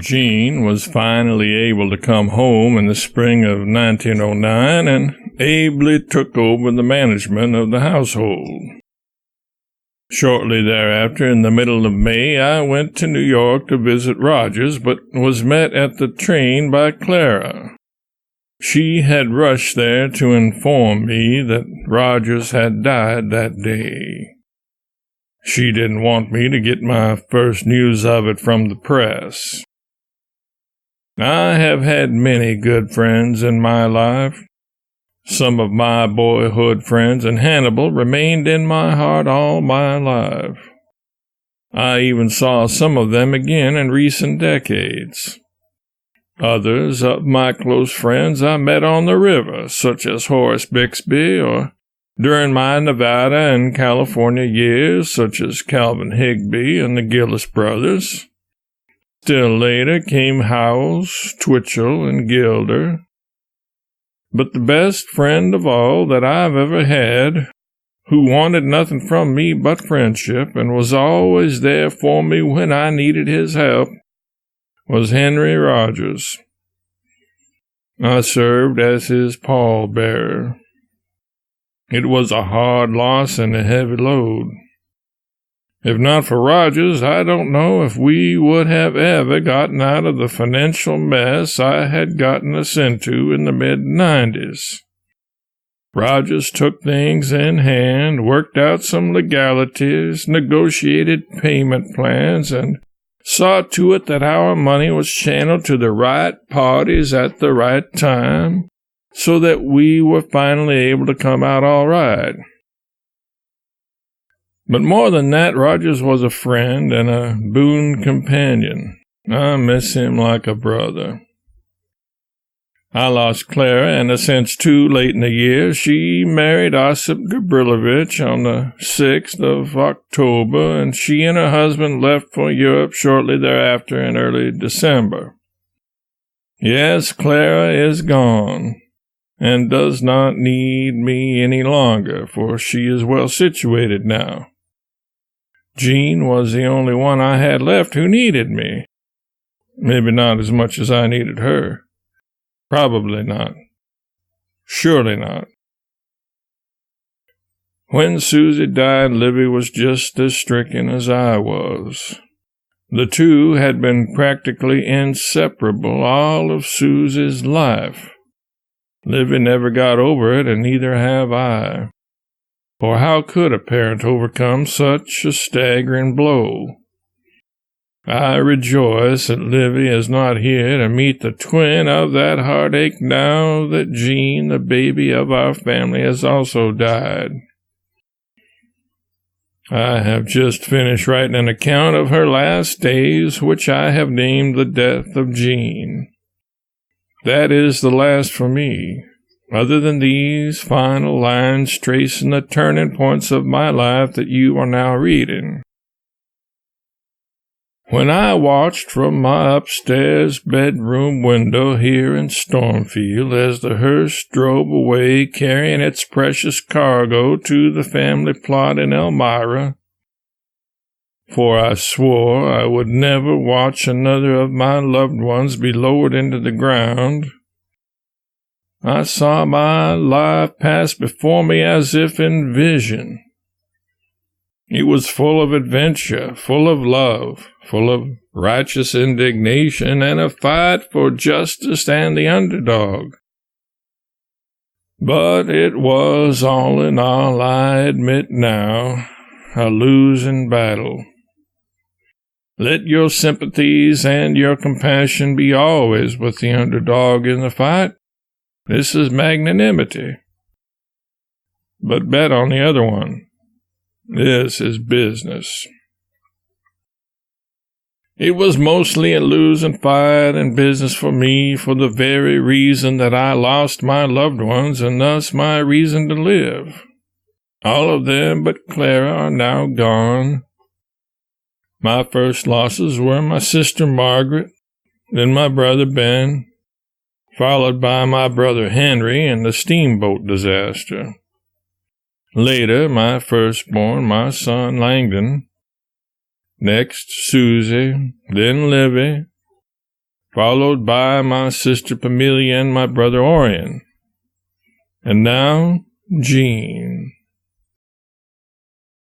Jean was finally able to come home in the spring of 1909 and ably took over the management of the household. Shortly thereafter, in the middle of May, I went to New York to visit Rogers, but was met at the train by Clara. She had rushed there to inform me that Rogers had died that day. She didn't want me to get my first news of it from the press. I have had many good friends in my life. Some of my boyhood friends in Hannibal remained in my heart all my life. I even saw some of them again in recent decades. Others of my close friends I met on the river, such as Horace Bixby, or during my Nevada and California years, such as Calvin Higbee and the Gillis brothers. Still later came Howells, Twitchell, and Gilder. But the best friend of all that I've ever had, who wanted nothing from me but friendship and was always there for me when I needed his help, was Henry Rogers. I served as his pallbearer. It was a hard loss and a heavy load. If not for Rogers, I don't know if we would have ever gotten out of the financial mess I had gotten us into in the mid-90s. Rogers took things in hand, worked out some legalities, negotiated payment plans, and saw to it that our money was channeled to the right parties at the right time, so that we were finally able to come out all right. But more than that, Rogers was a friend and a boon companion. I miss him like a brother. I lost Clara, and since too late in the year, she married Osip Gabrilovich on the 6th of October, and she and her husband left for Europe shortly thereafter in early December. Yes, Clara is gone, and does not need me any longer, for she is well situated now. Jean was the only one I had left who needed me. Maybe not as much as I needed her. Probably not. Surely not. When Susie died, Livy was just as stricken as I was. The two had been practically inseparable all of Susie's life. Livy never got over it, and neither have I. For how could a parent overcome such a staggering blow? I rejoice that Livy is not here to meet the twin of that heartache now that Jean, the baby of our family, has also died. I have just finished writing an account of her last days, which I have named The Death of Jean. That is the last for me, other than these final lines tracing the turning points of my life that you are now reading. When I watched from my upstairs bedroom window here in Stormfield as the hearse drove away carrying its precious cargo to the family plot in Elmira, for I swore I would never watch another of my loved ones be lowered into the ground, I saw my life pass before me as if in vision. It was full of adventure, full of love, full of righteous indignation, and a fight for justice and the underdog. But it was, all in all, I admit now, a losing battle. Let your sympathies and your compassion be always with the underdog in the fight. This is magnanimity. But bet on the other one. This is business. It was mostly a losing fight and business for me for the very reason that I lost my loved ones and thus my reason to live. All of them but Clara are now gone. My first losses were my sister Margaret, then my brother Ben, followed by my brother Henry and the steamboat disaster. Later, my firstborn, my son Langdon. Next, Susie, then Livy, followed by my sister Pamelia and my brother Orion. And now, Jean.